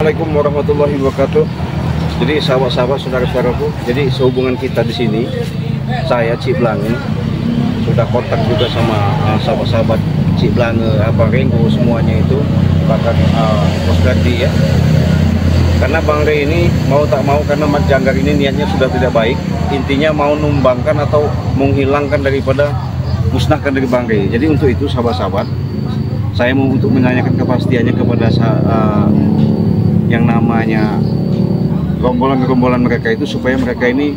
Assalamualaikum warahmatullahi wabarakatuh. Jadi sahabat-sahabat, saudara-saudaraku, jadi sehubungan kita di sini, saya Cik Blange sudah kontak juga sama sahabat-sahabat Cik Blange, Abang Ringo, semuanya itu bahkan Bos Gardi ya. Karena Bang Rey ini mau tak mau, karena Mat Janggar ini niatnya sudah tidak baik, intinya mau numbangkan atau menghilangkan daripada musnahkan dari Bang Rey. Jadi untuk itu sahabat-sahabat, saya mau untuk menanyakan kepastiannya kepada yang namanya gerombolan mereka itu, supaya mereka ini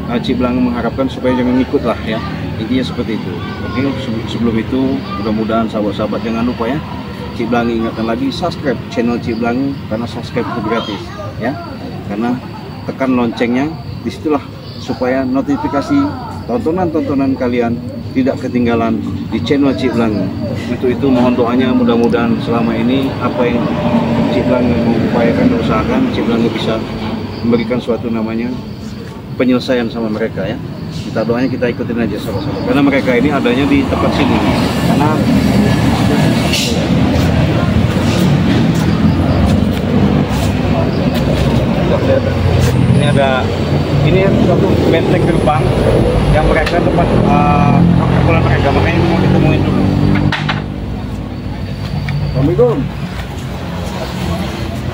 Cik Blange mengharapkan supaya jangan ikut lah ya, intinya seperti itu. Oke, sebelum itu mudah-mudahan sahabat-sahabat jangan lupa ya, Cik Blange ingatkan lagi, subscribe channel Cik Blange, karena subscribe itu gratis ya, karena tekan loncengnya, disitulah supaya notifikasi tontonan-tontonan kalian tidak ketinggalan di channel Cik Blange. Untuk itu mohon doanya, mudah-mudahan selama ini apa yang Cik Blange mengupayakan dan usahakan, Cik Blange bisa memberikan suatu namanya penyelesaian sama mereka ya. Kita doanya, kita ikutin aja sama-sama, karena mereka ini adanya di tempat sini. Karena ini suatu benteng gerbang yang mereka tempat perkumpulan mereka, makanya mau ditemuin dulu. Assalamualaikum.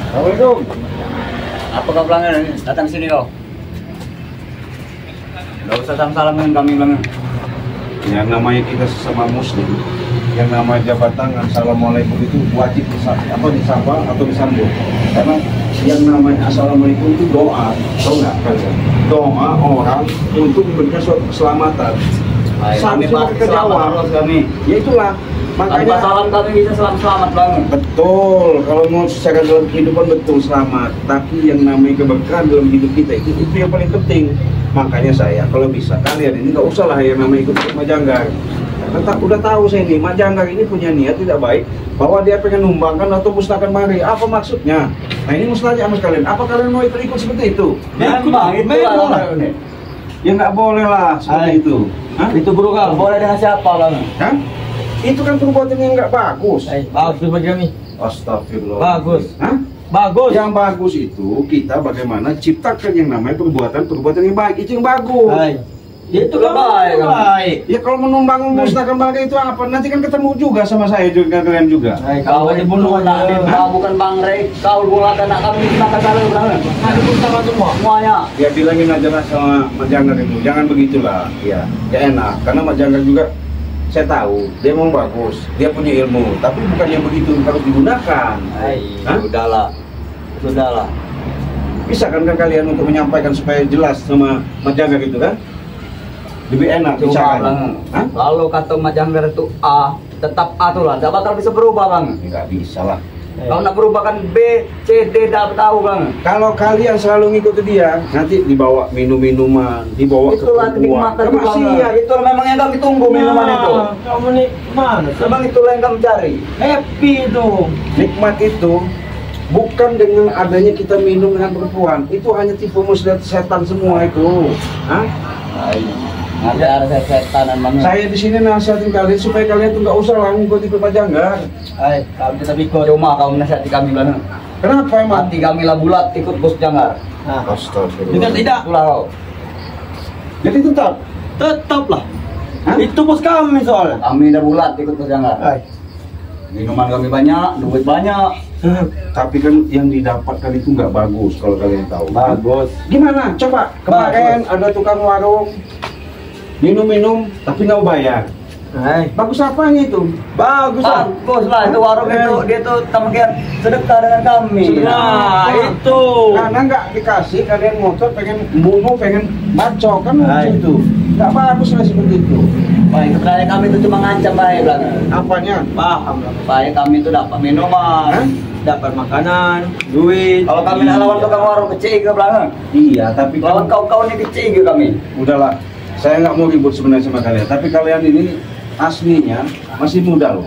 Assalamualaikum. Apa kau Blange datang sini kau? Gak usah salam dengan kami Blange. Yang namanya kita sesama muslim, yang namanya jabat tangan, assalamualaikum itu wajib disapa atau disambut. Karena yang namanya assalamualaikum itu doa, tahu nggak kalian? Doa orang untuk memberikan suatu keselamatan. Seharusnya mereka jawab kami. Ya itulah. Makanya salam kami bisa selamat Blange. Betul, kalau mau secara dalam kehidupan betul selamat. Tapi yang namanya keberkahan dalam hidup kita itu yang paling penting. Makanya saya kalau bisa, kalian ini nggak usah lah yang namanya ikut Mat Janggar. Udah tahu saya ini, Mat Janggar ini punya niat tidak baik, bahwa dia pengen numbangkan atau musnahkan Bang Rey. Apa maksudnya? Nah ini musnahnya sama kalian. Apa kalian mau ikut seperti itu? Ya nggak boleh lah seperti itu. Hah? Itu berugal, boleh dengan siapa Blange? Hah? Itu kan perbuatan yang nggak bagus. Bagus bagi kami. Astagfirullah. Bagus. Hah? Bagus. Yang bagus itu kita bagaimana ciptakan yang namanya perbuatan yang baik, itu yang bagus. Ya itu kan baik. Ya kalau menumbang memusnahkan Bang Rey itu apa? Nanti kan ketemu juga sama saya juga, kalian juga. Kau ini bunuh bukan Bang Rey. Kau bukan anak kami, kita kalian Blange. Ada bersama semuanya. Ya bilangin aja lah sama Mat Janggar itu, jangan begitulah. Ya enak, karena Mat Janggar juga saya tahu dia memang bagus, dia punya ilmu, tapi bukan yang begitu harus digunakan. Sudahlah. Bisa kan kalian untuk menyampaikan supaya jelas sama Mat Janggar gitu kan? Lebih enak bicara. Kalau kata Mat Janggar itu A, tetap A tuh lah, tidak bakal bisa berubah Bang. Nggak bisa lah. Kalau nak berubah kan B, C, D, tidak tahu Bang. Kalau kalian selalu ngikuti dia, nanti dibawa minum-minuman, dibawa itulah kenikmatan kemaksiatan. Itu memang yang kami tunggu minuman itu. Kamu nih mana? Memang itulah yang kami cari. Happy itu. Nikmat itu bukan dengan adanya kita minum dengan perempuan, itu hanya tipu muslihat setan semua itu. Hah? Ada setanan Bang. Saya di sini nasihatin kalian supaya kalian tuh nggak usah lah ngikuti Mat Janggar. Kami tetap ikut. Cuma kau menasihati kami Blange. Kenapa emang? Hati kami lah bulat ikut Bos Janggar. Astagfirullah. Tidak. Itulah kau. Jadi Tetaplah. Hah? Itu bos kami soalnya. Kami dah bulat ikut Bos Janggar. Minuman kami banyak, duit banyak. Tapi kan yang didapatkan itu nggak bagus kalau kalian tahu. Bagus. Gimana? Coba kemarin ada tukang warung minum-minum tapi nggak bayar. Bagus apanya itu? Bagus lah itu warung itu, dia tuh teman sedekah dengan kami. Nah itu. Karena nggak dikasih, kalian motor pengen bunuh, pengen bacok kan itu. Nggak bagus lah seperti itu. Baik, sebenarnya kami itu cuma ngancam baik Blange. Apanya? Paham lah. Baik kami itu dapat minuman, Dapat makanan, duit. Kalau kami nak lawan tukang warung kecil ke Blange. Iya, tapi Lawan kau ini kecil ke kami. udahlah. Saya nggak mau ribut sebenarnya sama kalian. Tapi kalian ini aslinya masih muda loh.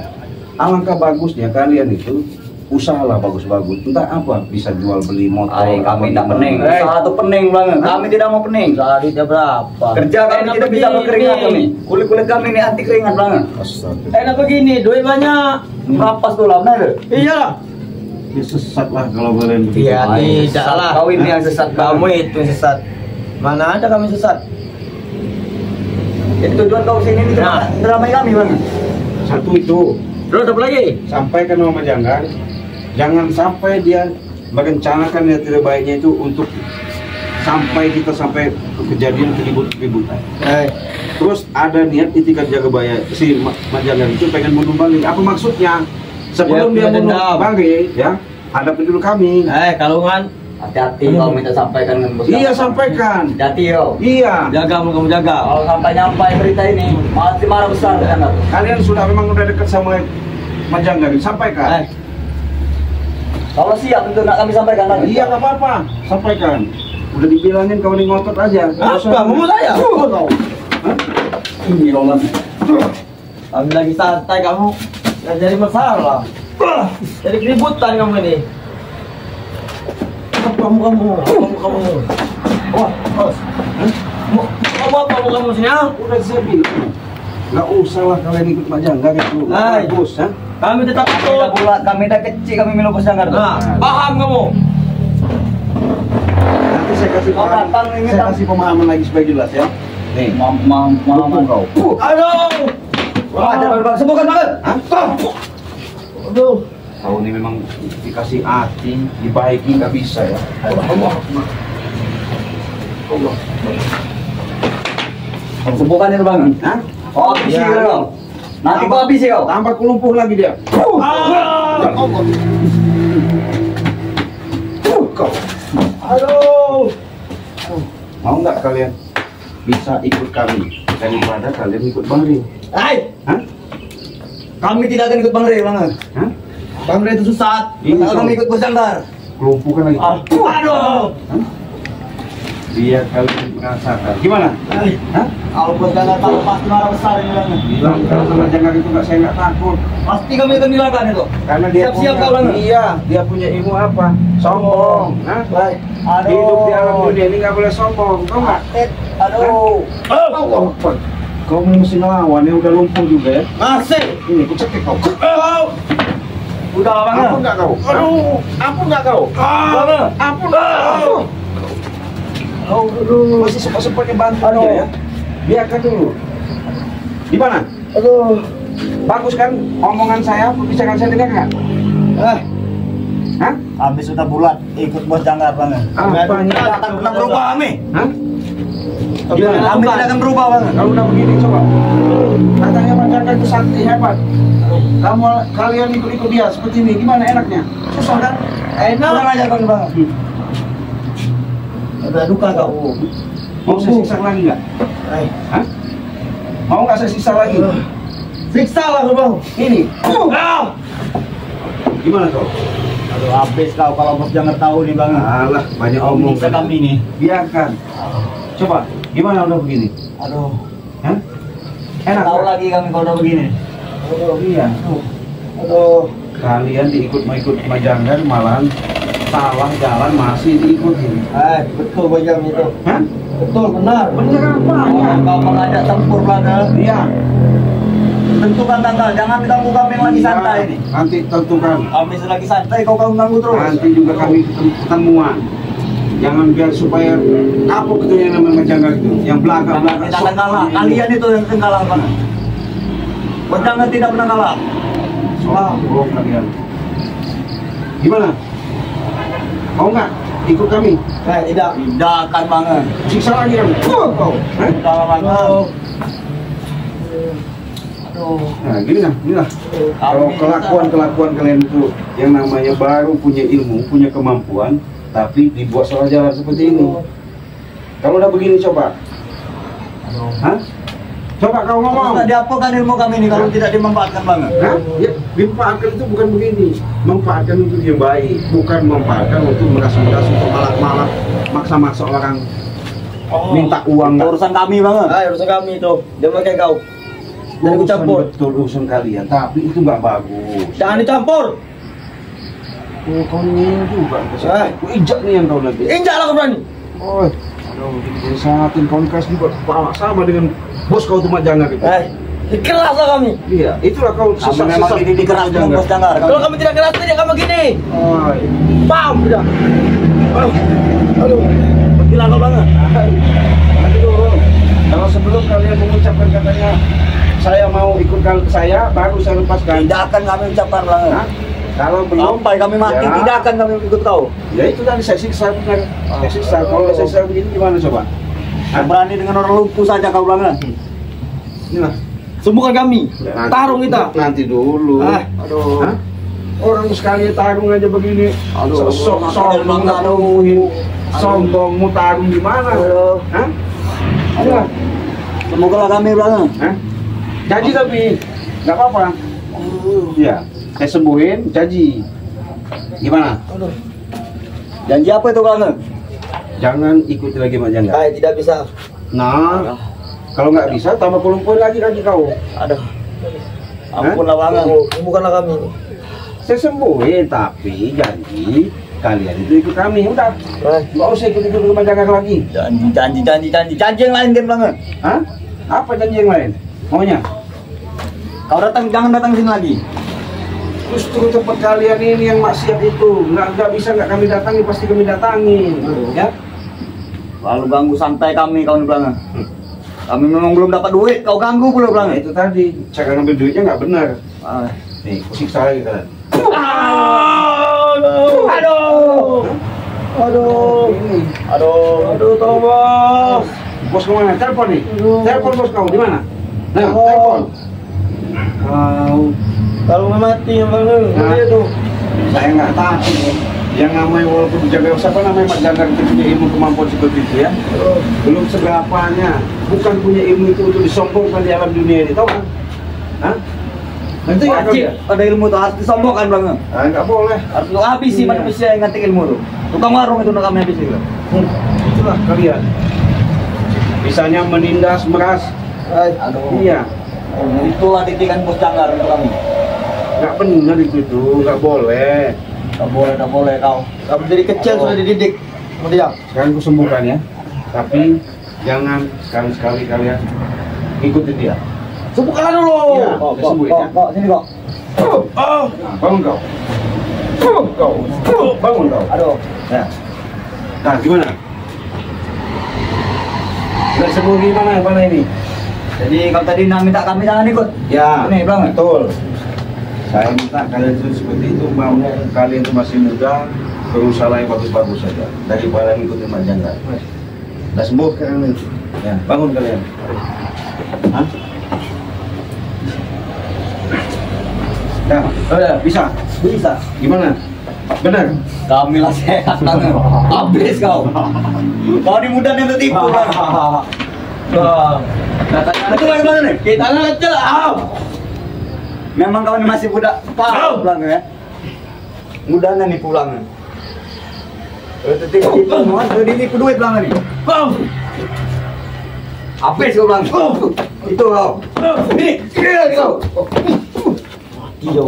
Alangkah bagusnya kalian itu usahalah bagus-bagus. Entah apa, bisa jual beli motor. Kami tidak pening. Usaha itu pening Blange. Kami tidak mau pening. Duitnya berapa? Kerja kami tidak bisa berkeringat kami. Kulit kami ini anti keringat Blange. Astagfirullah. Enak begini, duit banyak. Merapas tuh lah, benar? Iyalah. sesat lah kalau kalian begitu. Iya, tidak lah. Kau ini yang sesat. Kamu itu yang sesat. Mana ada kami sesat? Jadi tujuan kau sini ini Nah. ramai kami bang. Satu itu, Terus apa lagi? sampaikan sama Janggar, jangan sampai dia merencanakan yang tidak baiknya itu untuk sampai kita sampai ke kejadian keributan. Terus ada niat Itikat Jagabaya si Mak Janggar itu pengen bunuh Bangre. Apa maksudnya? Sebelum Dia dia punya bunuh dendam. Bangre, ya hadapin dulu kami. Kalungan. Hati-hati kau minta sampaikan dengan bos. Iya sampaikan. Hati-hati yo. Iya. Jaga, kamu jaga. Kalau sampai nyampai berita ini, pasti marah besar kan? Kalian sudah memang udah dekat sama Mak Janggar, sampaikan. Kalau siap tentu nak kami sampaikan lagi. Iya nggak apa-apa, sampaikan. Udah dibilangin kau ini ngotot aja. Apa? Mau saya? Hah? Ini lolan. Kami lagi santai, kamu nggak jadi masalah. Jadi keributan kamu ini. Kamu. Oh, bos. Kamu apa kamu sini? Udah saya bilang. Nggak usah lah kalian ikut Mak Janggar itu. Hai. Bagus, ha? Kami tetap Kami dah ikut. bulat, kami dah kecil, kami minum bos Janggar. Nah, paham kamu? Nanti saya kasih Oh, datang, ini saya datang. kasih pemahaman lagi supaya jelas ya. Nih, Mam dukung kau. Aduh. Wah, jangan bang, sembuhkan banget. Hah? Aduh. Kau ini memang dikasih hati, dibaiki nggak bisa ya. Allah. Sembuhkan itu bang. Hah? Oh, habisi Ya. kau. Nanti kau habisi kau. Tambah kelumpuh lagi dia. Kau. Aduh. Mau nggak kalian bisa ikut kami daripada kalian ikut Bangre? Hai, Hah? Kami tidak akan ikut bang Rey bang. Hah? Bang Rey itu sesat. Ini Kalau kami ikut bos Janggar. kelumpuhkan lagi. Aduh. Biar kalian merasakan. Gimana? Hah? Kalau bos Janggar tahu pasti marah besar ini bang. Bilang kalau sama Janggar itu nggak, saya nggak takut. Pasti kami akan bilangkan itu. Karena dia Siap-siap punya, kau bang. iya, dia punya ilmu apa? Sombong. Nah, Baik. Aduh. hidup di alam dunia ini nggak boleh sombong, tau nggak? Aduh. Allah Akbar. Kau mesti ngelawan, ya udah lumpuh juga ya. Masih. Ini kucekik kau. Udah lah bang. Ampun nggak kau? Aduh. Ampun nggak kau? Bang. Ampun nggak kau? Aduh. Masih sempat-sempatnya bantu Aduh. dia ya. Biarkan dulu. Gimana? Aduh. Bagus kan omongan saya, pembicaraan saya dengar nggak? Hah? Kami sudah bulat ikut bos Janggar bang. Apanya? Tidak akan pernah berubah kami. Hah? Gimana? Kami tidak akan berubah bang. Kalau udah begini coba. Katanya Mak Janggar itu sakti hebat. Kalian ikut-ikut dia seperti ini, gimana enaknya? Susah kan? Kurang ajar bang bang. Ada duka kau. Mau saya siksa lagi nggak? Hah? Mau nggak saya siksa lagi? Siksa lah bang. Ini. Gimana kau? Aduh habis kau kalau bos Janggar tahu nih bang. Alah, banyak Kau omong. bisa kami nih. Biarkan. Coba, gimana udah begini? Aduh. Hah? Enak. Tahu kan? lagi kami kalau udah begini. Oh iya. Aduh. Kalian mau ikut Mak Janggar malahan salah jalan masih diikutin. Betul bos Janggar itu. Hah? Betul benar. Bener apanya? Kau mengajak tempur belanda. Iya. Tentukan tanggal. Jangan ganggu kami yang lagi santai ini. Nanti tentukan. Kami lagi santai. Kau ganggu terus. Nanti juga kami ketemuan. Jangan biar supaya kapok itu yang namanya Mak Janggar itu, yang belakang-belakang. Kita akan kalah. Kalian itu yang akan kalah bang. Bos Janggar tidak pernah kalah. Sombong kalian. Gimana? Mau nggak ikut kami? Tidak. Tidak akan banget. Siksa lagi kami. Kau. Hah? Tidak banget. Aduh. Nah, gini lah. Kalau kelakuan kalian itu yang namanya baru punya ilmu, punya kemampuan, tapi dibuat salah jalan seperti ini. Kalau udah begini coba. Hah? Coba kau ngomong. Tidak diapakan ilmu kami ini kalau tidak dimanfaatkan banget. Hah? Ya, dimanfaatkan itu bukan begini. Manfaatkan untuk yang baik, bukan manfaatkan untuk meras-meras, untuk malak-malak, maksa-maksa orang minta uang. Itu urusan kami banget. Urusan kami itu. Dia pakai kau. Jangan ikut campur. Betul urusan kalian, tapi itu nggak bagus. Jangan dicampur. Oh, kau ini juga. Aku injak nih yang kau lagi. Injak lah kau berani. Oh, aduh, jadi saatin kau kasih juga sama dengan bos kau tuh Mak Janggar itu. Keras lah kami. Iya, itulah kau Kamu memang dididik keras dengan Bos Janggar. Kalau kami tidak keras tidak kamu gini. Oh, Pam sudah. Aduh. Gila kau banget. aduh. Kalau sebelum kalian mengucapkan katanya saya mau ikut ke saya, baru saya lepaskan. Tidak akan kami ucapkan lah. Hah? Kalau belum, Sampai kami mati ya, tidak akan kami ikut kau. Ya itu tadi saya siksa benar. Saya siksa. Kalau saya siksa begini gimana coba? Kau berani dengan orang lumpuh saja kau bilang. Inilah. Sembuhkan kami. Nanti- Tarung kita. Nanti dulu. Aduh. Hah? Orang sekali tarung aja begini. Aduh. Sombong, sombong mau tarung di mana? Aduh. Hah? Aduh. Semoga lah kami bilang. Hah? Janji tapi nggak apa-apa. Iya, saya sembuhin, janji. Gimana? Janji apa itu bilang? Jangan ikuti lagi Mak Jangga. Saya tidak bisa. Nah, kalau nggak bisa tambah kelumpuhin lagi kaki kau. Aduh. Ampunlah bang. Sembuhkanlah kami. Saya sembuhin, tapi janji kalian itu ikut kami. Udah, nggak usah ikut-ikut ke Mak Jangga lagi. Janji yang lain kan bilang. Hah? Apa janji yang lain? Maunya? Kau jangan datang sini lagi. Justru tempat kalian ini yang maksiat itu nggak bisa nggak kami datangi, pasti kami datangin. Ya? Lalu ganggu santai kami kau bilang. Kami memang belum dapat duit, kau ganggu pula bilang. Nah, itu tadi cara ngambil duitnya nggak benar. Ah. Nih, kusiksa lagi kalian. Aduh. Ini. Aduh, tolong bos. Bos kemana? Telepon nih. Telepon bos kau di mana? Nah, telepon. Kau, Kalau mati yang mana? Nah. Itu. saya nggak tahu. Yang namanya walaupun jaga siapa namanya Mak Jangga itu punya ilmu kemampuan seperti itu ya. Belum seberapanya. Bukan punya ilmu itu untuk disombongkan di alam dunia ini, tahu kan? Hah? Nanti nggak kau Wajib lihat? ada ilmu tuh harus disombongkan bilang. Ah, nggak boleh. Harus lu habisi Iya. manusia yang ngerti ilmu tuh. Tukang warung itu nak kami habisi bilang. Itulah kalian. Misalnya menindas, meras. Aduh. Iya. Itulah didikan Bos Janggar untuk kami. Nggak benar itu, nggak boleh. Tak boleh kau. Kamu dari kecil sudah dididik. Kemudian. Sekarang ku sembuhkan ya. Tapi jangan sekali-sekali kalian ikuti dia. Sembuhkanlah dulu. Iya. Saya sembuhin ya. Kok sini kok. Bangun kau. Bangun kau. Aduh. Ya. Nah, gimana? Sudah sembuh gimana ini? Jadi kalau tadi nak minta kami jangan ikut. Ya, Nih, Bang. betul. Saya minta kalian itu seperti itu, mau kalian itu masih muda, berusaha yang bagus-bagus saja daripada ngikutin Mak Jangga. Udah sembuh sekarang ini. Ya, bangun kalian. Hah? Nah, udah bisa. Bisa. Gimana? Benar? Kami lah sehat banget. Habis kau. Kau di muda yang tertipu kan. Katanya Itu lagi mana nih? kita anak kecil. Memang kau ini masih muda. Pulang ya. Mudanya nih pulang. Tertipu banget. Jadi ini duit pulang nih. Habis kau pulang. Itu kau. Ini kau. Iyo.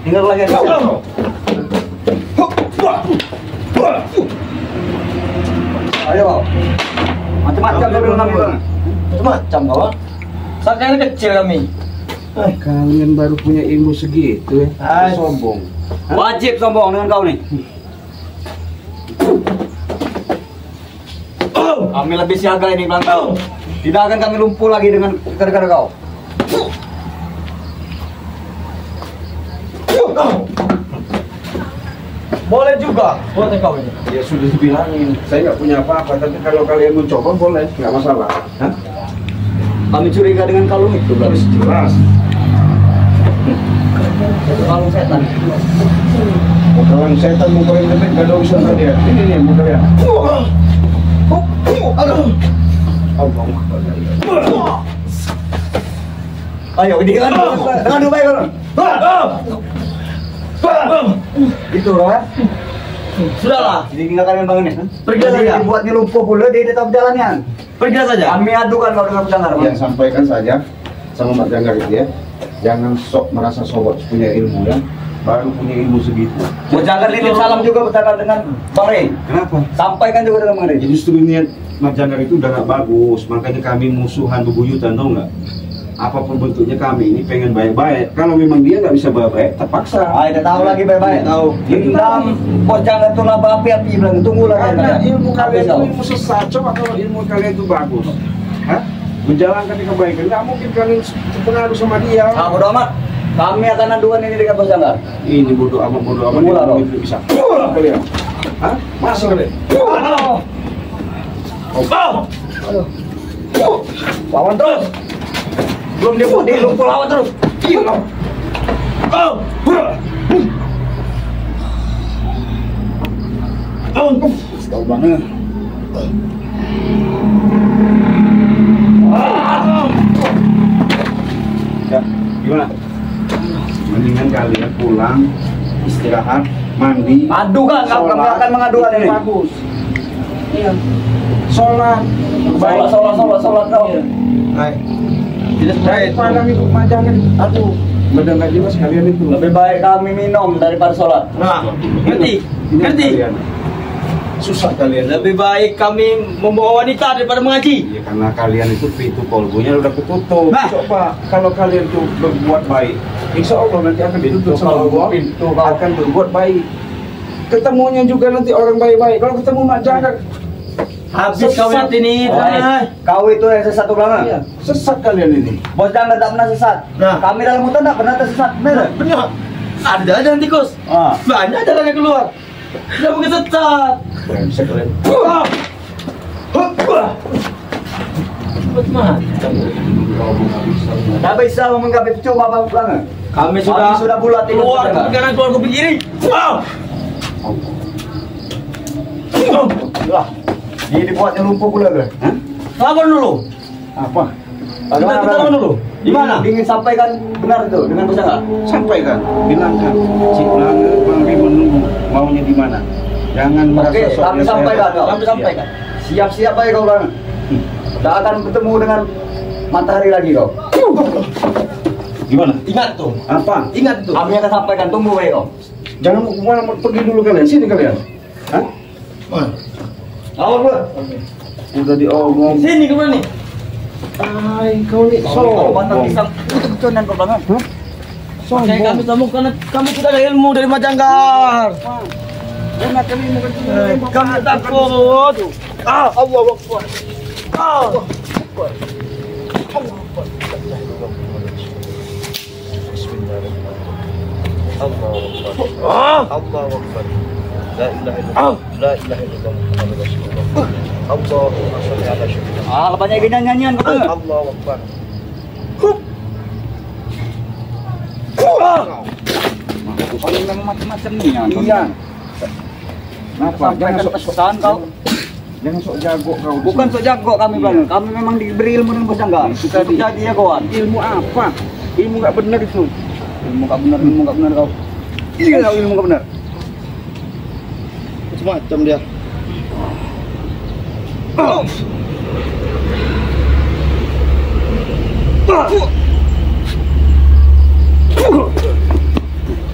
Tinggal lagi kau. Ayo kau. Macam-macam kau bilang kami bang. Macam-macam kau. Saat kecil kami. Kalian baru punya ilmu segitu ya? Hai. Sombong. Wajib sombong dengan kau nih. Kami lebih siaga ini bilang kau. Tidak akan kami lumpuh lagi dengan gara-gara kau. Boleh juga buat kau ini. Ya sudah dibilangin, saya nggak punya apa-apa, tapi kalau kalian mencoba boleh, nggak masalah. Hah? Kami curiga dengan kalung itu. Harus jelas. Kalung setan. Kalau setan mau kalian lebih nggak ada urusan sama dia. Ini nih mau kalian. Aduh. Ayo, dengan baik kau. Itu kan? Sudahlah. Jadi tinggal kalian bangun ya. Pergi Jadi saja. dibuat lumpuh pula di tetap jalannya. Pergi saja. Kami adukan kau dengan Janggar. Yang sampaikan saja sama Mak Jangga gitu ya. Jangan sok merasa sobat punya ilmu ya. Baru punya ilmu segitu. Bos Janggar titip salam juga bercakap dengan Bang Rey. Kenapa? Sampaikan juga dengan Bang Rey. Ya justru niat Mat Janggar itu udah gak bagus, makanya kami musuhan bebuyutan, tau nggak? Apapun bentuknya kami ini pengen baik-baik. Kalau memang dia nggak bisa baik-baik, terpaksa. Udah tahu lagi baik-baik. Tahu. Dendam, Bos Janggar tuh laba api-api bilang tunggulah. Karena ilmu kalian itu ilmu sesat. Coba kalau ilmu kalian itu bagus, hah? Menjalankan kebaikan, nggak mungkin kalian terpengaruh sama dia. Bodo amat. Kami akan aduan ini dengan Bos Janggar. Ini bodoh amat Mulai, dia tidak bisa. Kalian, hah? Masih kalian. Lawan terus. Belum dia putih, lumpur lawan terus. Tahu banget. Ya, gimana? Mendingan kalian pulang, istirahat, mandi. Adu kan, kami akan mengadukan ini. Bagus. Iya. Sholat. Sholat kau. Hai. Tidak baik. Padang itu majangan. Aduh, benar nggak jelas kalian itu. Lebih baik kami minum daripada sholat. Nah, ngerti? Ngerti? Susah kalian. Lebih baik kami membawa wanita daripada mengaji. Ya karena kalian itu pintu kolbunya udah ketutup. Nah. Coba kalau kalian tuh berbuat baik, insya Allah nanti akan ditutup sama Allah. Pintu akan berbuat baik. Ketemunya juga nanti orang baik-baik. Kalau ketemu Mak Janggar, Habis kau lihat ini. Kau itu yang sesat banget. iya, sesat kalian ini. Bos Janggar tak pernah sesat. Nah. Kami dalam hutan tak pernah tersesat. Benar? Benar. Ada aja nanti Kus. Banyak jalan yang keluar. Tidak mungkin sesat. Brengsek kalian. Tak bisa menganggap itu cuma bang banget. Kami sudah bulat ini. keluar kemungkinan keluar kuping kiri. Lah, ini dibuatnya lumpuh pula kan? Lawan dulu. Apa? Bagaimana? Kita lawan dulu. Di mana? Ingin sampaikan benar itu dengan Bos Janggar. Sampaikan, bilangkan. Cik Belanga, Bang Ri menunggu maunya di mana. Jangan merasa Oke, sok kami dia sampaikan. saya- Kami sampaikan. Siap-siap aja kau bang. Tak akan bertemu dengan matahari lagi kau. Gimana? Ingat tuh. Apa? Ingat tuh. Kami akan sampaikan. Tunggu baik kau. Jangan mau kemana, pergi dulu kalian. Sini kalian. Hah? Lawan pula. Udah diomong. Sini kemana nih? Ay, kau nih Kau batang pisang. Itu kecunan kau bang. Oke, kami tamu karena kamu sudah ada ilmu dari Mak Janggar. Enak kali mau Kami takut. Allah Akbar. Allahu Akbar. La ilaha illallah. La ilaha illallah Muhammadur Rasulullah. Allahumma shalli ala sayyidina. Banyak gini nyanyian kau bang. Allahu Akbar. Kau yang macam-macam nih. Iya. Kenapa? Jangan sok pesan kau. jangan sok jago kau. Bukan sok jago kami bang. Kami memang diberi ilmu dengan Bos Janggar. Kita jadi ya kawan. Ilmu apa? Ilmu nggak benar itu. Ilmu gak benar kau. Iya, ilmu nggak benar. Macam dia.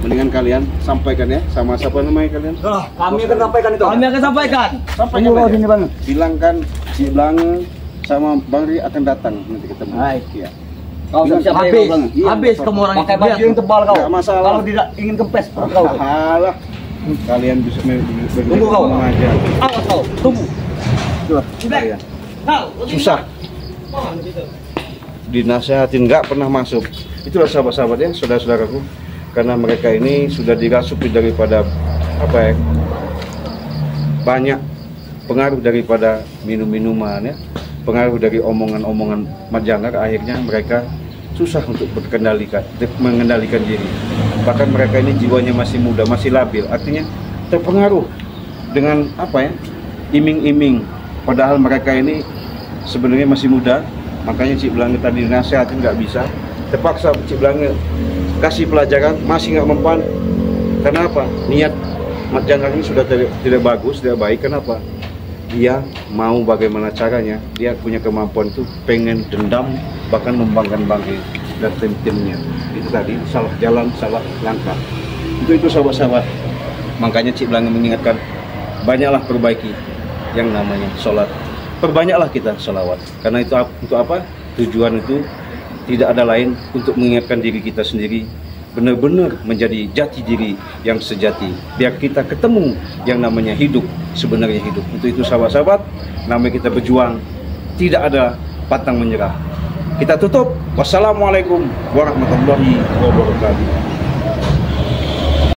Mendingan kalian sampaikan ya sama siapa namanya kalian? Kami akan sampaikan itu. Kami akan sampaikan. Tunggu kau sini bang. Bilangkan si Belanga sama Bang Ri akan datang nanti ketemu. Baik. Iya. Kau siap-siap aja, Habis, kau, Bang. Iya, habis betul. kamu orang Pakai itu. baju Lihat. yang tebal kau. Nggak masalah. Kalau tidak ingin kempes perut kau. Alah. Kalian bisa Tunggu kau. aja. Awas kau, tunggu. Itulah kalian. Kau, Susah. Dinasehatin nggak pernah masuk. Itulah sahabat-sahabat ya, saudara-saudaraku. Karena mereka ini sudah dirasuki daripada apa ya? Banyak pengaruh daripada minum-minuman ya. Pengaruh dari omongan-omongan Mak Janggar, akhirnya mereka susah untuk mengendalikan diri. Bahkan mereka ini jiwanya masih muda, masih labil, artinya terpengaruh dengan apa ya, iming-iming. Padahal mereka ini sebenarnya masih muda, makanya Cik Belanga tadi nasihatin nggak bisa, terpaksa Cik Belanga kasih pelajaran, masih nggak mempan. Kenapa? Niat Mak Janggar ini sudah tidak bagus, tidak baik. Kenapa? Dia mau bagaimana caranya, dia punya kemampuan itu pengen dendam, bahkan membanggakan Bang Ri dan tim-timnya. Itu tadi salah jalan, salah langkah. Itu sahabat-sahabat. Makanya Cik Belanga mengingatkan, banyaklah perbaiki yang namanya sholat perbanyaklah kita sholawat. Karena itu untuk apa? Tujuan itu tidak ada lain untuk mengingatkan diri kita sendiri benar-benar menjadi jati diri yang sejati, biar kita ketemu yang namanya hidup, sebenarnya hidup. Untuk itu sahabat-sahabat, namanya kita berjuang, tidak ada pantang menyerah. Kita tutup. Wassalamualaikum warahmatullahi wabarakatuh.